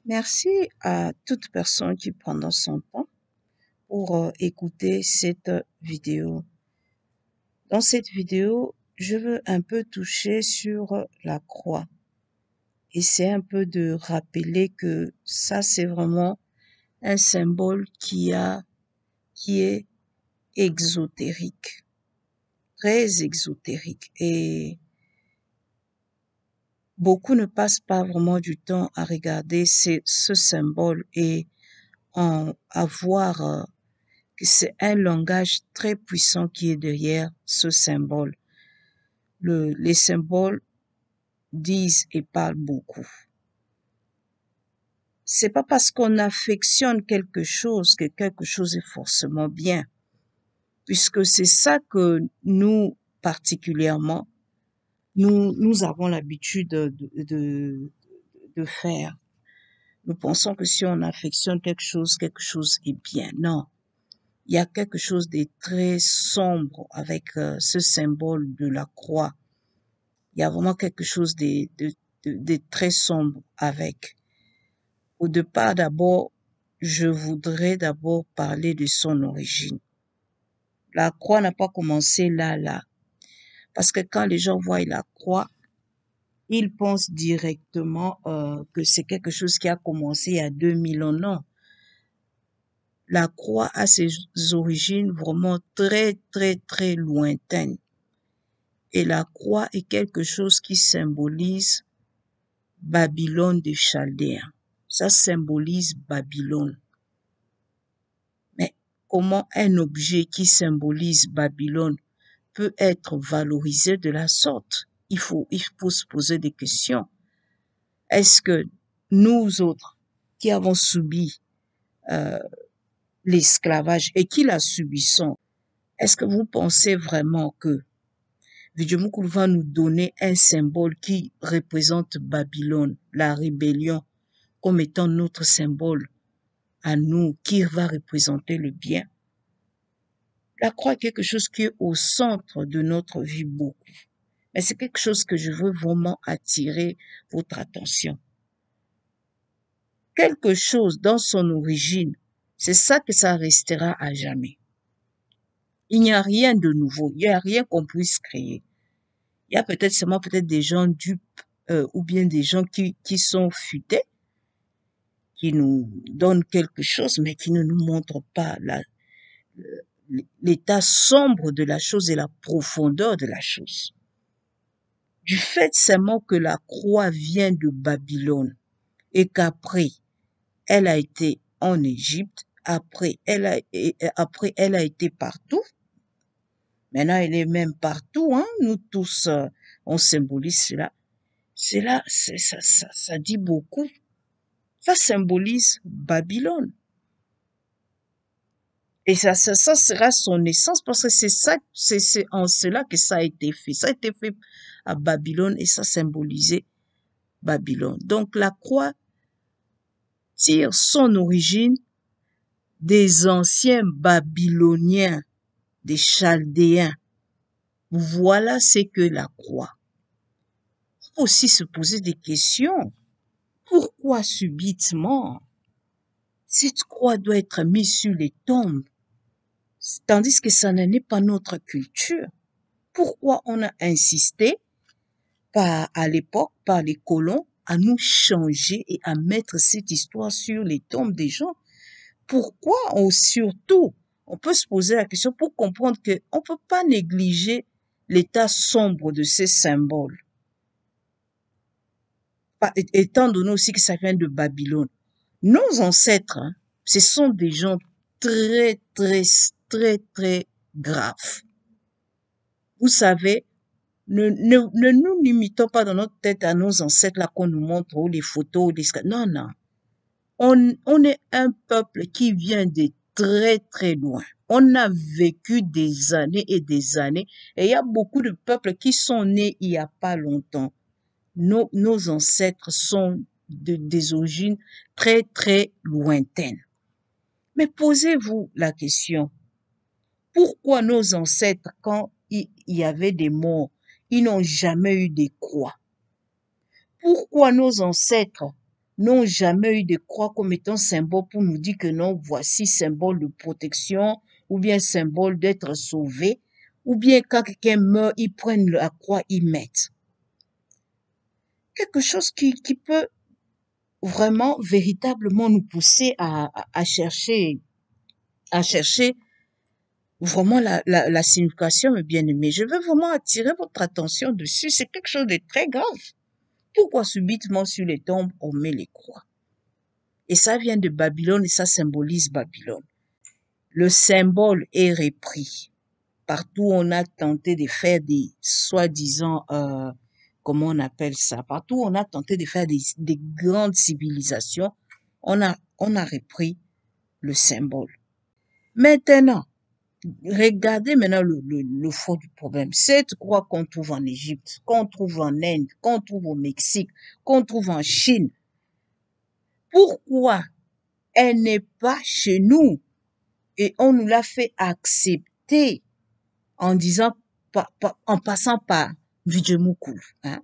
Merci à toute personne qui prendra son temps pour écouter cette vidéo. Dans cette vidéo, je veux un peu toucher sur la croix. Et c'est un peu de rappeler que ça, c'est vraiment un symbole qui est exotérique, très exotérique. Et beaucoup ne passent pas vraiment du temps à regarder ce symbole et à voir que c'est un langage très puissant qui est derrière ce symbole. Les symboles disent et parlent beaucoup. C'est pas parce qu'on affectionne quelque chose que quelque chose est forcément bien, puisque c'est ça que nous, particulièrement, nous avons l'habitude de faire. Nous pensons que si on affectionne quelque chose est bien. Non. Il y a quelque chose de très sombre avec ce symbole de la croix. Il y a vraiment quelque chose de très sombre avec. Au départ, d'abord, je voudrais d'abord parler de son origine. La croix n'a pas commencé là. Parce que quand les gens voient la croix, ils pensent directement que c'est quelque chose qui a commencé il y a 2000 ans. Non. La croix a ses origines vraiment très, très, très lointaines. Et la croix est quelque chose qui symbolise Babylone des Chaldéens. Ça symbolise Babylone. Mais comment un objet qui symbolise Babylone peut être valorisé de la sorte? Il faut se poser des questions. Est-ce que nous autres qui avons subi l'esclavage et qui la subissons, est-ce que vous pensez vraiment que Vijayamukulu va nous donner un symbole qui représente Babylone, la rébellion, comme étant notre symbole à nous, qui va représenter le bien? La croix est quelque chose qui est au centre de notre vie beaucoup. Mais c'est quelque chose que je veux vraiment attirer votre attention. Quelque chose dans son origine, c'est ça que ça restera à jamais. Il n'y a rien de nouveau, il n'y a rien qu'on puisse créer. Il y a peut-être seulement des gens dupes ou bien des gens qui sont futés, qui nous donnent quelque chose, mais qui ne nous montrent pas l'état sombre de la chose et la profondeur de la chose. Du fait seulement que la croix vient de Babylone et qu'après, elle a été en Égypte, après elle a été partout. Maintenant, elle est même partout, hein. Nous tous, on symbolise cela. Ça dit beaucoup. Ça symbolise Babylone. Et ça sera son essence parce que c'est en cela que ça a été fait. Ça a été fait à Babylone et ça symbolisait Babylone. Donc la croix tire son origine des anciens Babyloniens, des Chaldéens. Voilà ce que la croix. Il faut aussi se poser des questions. Pourquoi subitement cette croix doit être mise sur les tombes, tandis que ça n'en est pas notre culture? Pourquoi on a insisté à l'époque, par les colons, à nous changer et à mettre cette histoire sur les tombes des gens? Pourquoi surtout, on peut se poser la question pour comprendre qu'on ne peut pas négliger l'état sombre de ces symboles. Étant donné aussi que ça vient de Babylone. Nos ancêtres, ce sont des gens très, très, très, très graves. Vous savez, ne nous limitons pas dans notre tête à nos ancêtres là qu'on nous montre, ou les photos, non. On est un peuple qui vient de très, très loin. On a vécu des années et des années, et il y a beaucoup de peuples qui sont nés il y a pas longtemps. Nos ancêtres sont des origines très, très lointaines. Mais posez-vous la question, pourquoi nos ancêtres, quand il y avait des morts, ils n'ont jamais eu des croix? Pourquoi nos ancêtres, n'ont jamais eu de croix comme étant symbole pour nous dire que non, voici symbole de protection, ou bien symbole d'être sauvé, ou bien quand quelqu'un meurt, ils prennent la croix, ils mettent. Quelque chose qui peut vraiment, véritablement nous pousser à chercher vraiment la signification, mes bien-aimés. Je veux vraiment attirer votre attention dessus. C'est quelque chose de très grave. Pourquoi subitement sur les tombes, on met les croix? Et ça vient de Babylone et ça symbolise Babylone. Le symbole est repris. Partout on a tenté de faire des soi-disant, comment on appelle ça? Partout on a tenté de faire des grandes civilisations, on a repris le symbole. Maintenant, regardez maintenant le fond du problème. Cette croix qu'on trouve en Égypte, qu'on trouve en Inde, qu'on trouve au Mexique, qu'on trouve en Chine, pourquoi elle n'est pas chez nous et on nous l'a fait accepter en disant, en passant par Vijemukulu, hein?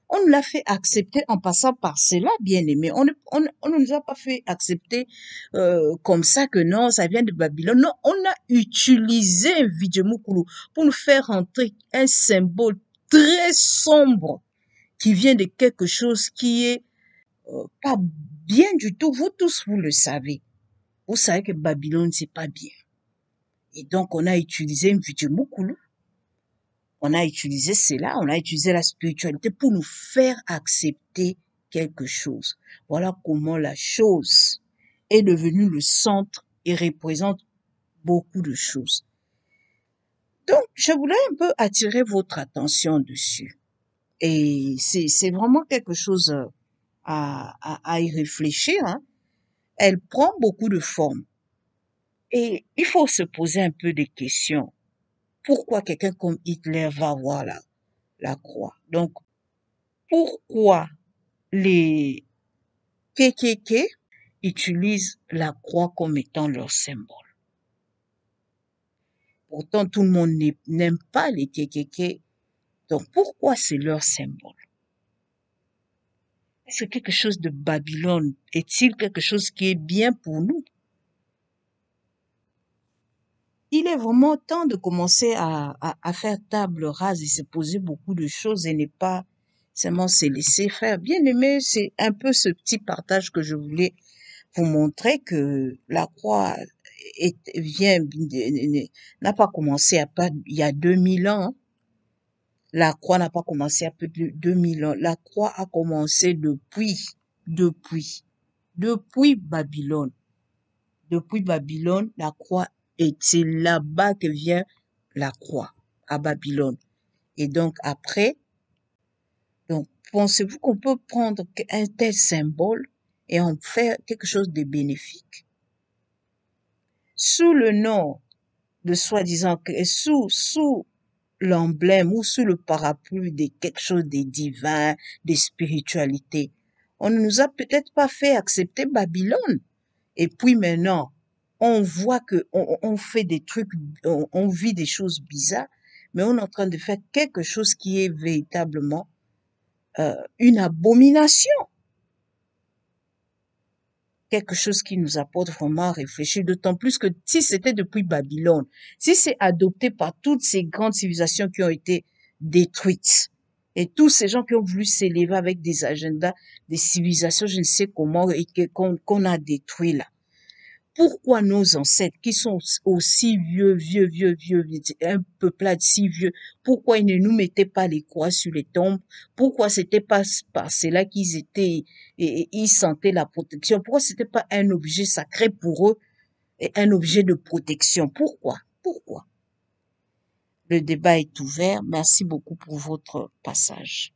On nous l'a fait accepter en passant par cela, bien aimé. On ne nous a pas fait accepter comme ça que non, ça vient de Babylone. Non, on a utilisé Vijemukulu pour nous faire entrer un symbole très sombre qui vient de quelque chose qui est pas bien du tout. Vous tous, vous le savez. Vous savez que Babylone, c'est pas bien. Et donc, on a utilisé Vijemukulu. On a utilisé cela, on a utilisé la spiritualité pour nous faire accepter quelque chose. Voilà comment la chose est devenue le centre et représente beaucoup de choses. Donc, je voulais un peu attirer votre attention dessus. Et c'est vraiment quelque chose à y réfléchir, hein. Elle prend beaucoup de formes. Et il faut se poser un peu des questions. Pourquoi quelqu'un comme Hitler va voir la croix? Donc, pourquoi les KKK utilisent la croix comme étant leur symbole? Pourtant, tout le monde n'aime pas les KKK. Donc, pourquoi c'est leur symbole? Est-ce quelque chose de Babylone? Est-il quelque chose qui est bien pour nous? Il est vraiment temps de commencer à faire table rase et se poser beaucoup de choses et ne pas seulement se laisser faire. Bien aimé, c'est un peu ce petit partage que je voulais vous montrer que la croix n'a pas commencé il y a 2000 ans. La croix n'a pas commencé à peu de 2000 ans. La croix a commencé depuis Babylone. Depuis Babylone, la croix, et c'est là-bas que vient la croix, à Babylone. Et donc après, donc pensez-vous qu'on peut prendre un tel symbole et en faire quelque chose de bénéfique? Sous le nom de soi-disant, sous l'emblème ou sous le parapluie de quelque chose de divin, de spiritualité, on ne nous a peut-être pas fait accepter Babylone. Et puis maintenant, on voit que on fait des trucs, on vit des choses bizarres, mais on est en train de faire quelque chose qui est véritablement une abomination. Quelque chose qui nous apporte vraiment à réfléchir, d'autant plus que si c'était depuis Babylone, si c'est adopté par toutes ces grandes civilisations qui ont été détruites, et tous ces gens qui ont voulu s'élever avec des agendas, des civilisations, je ne sais comment, et qu'on a détruit là. Pourquoi nos ancêtres, qui sont aussi vieux, un peuplade si vieux, pourquoi ils ne nous mettaient pas les croix sur les tombes? Pourquoi c'était pas par cela qu'ils étaient, et ils sentaient la protection? Pourquoi c'était pas un objet sacré pour eux et un objet de protection? Pourquoi? Le débat est ouvert. Merci beaucoup pour votre passage.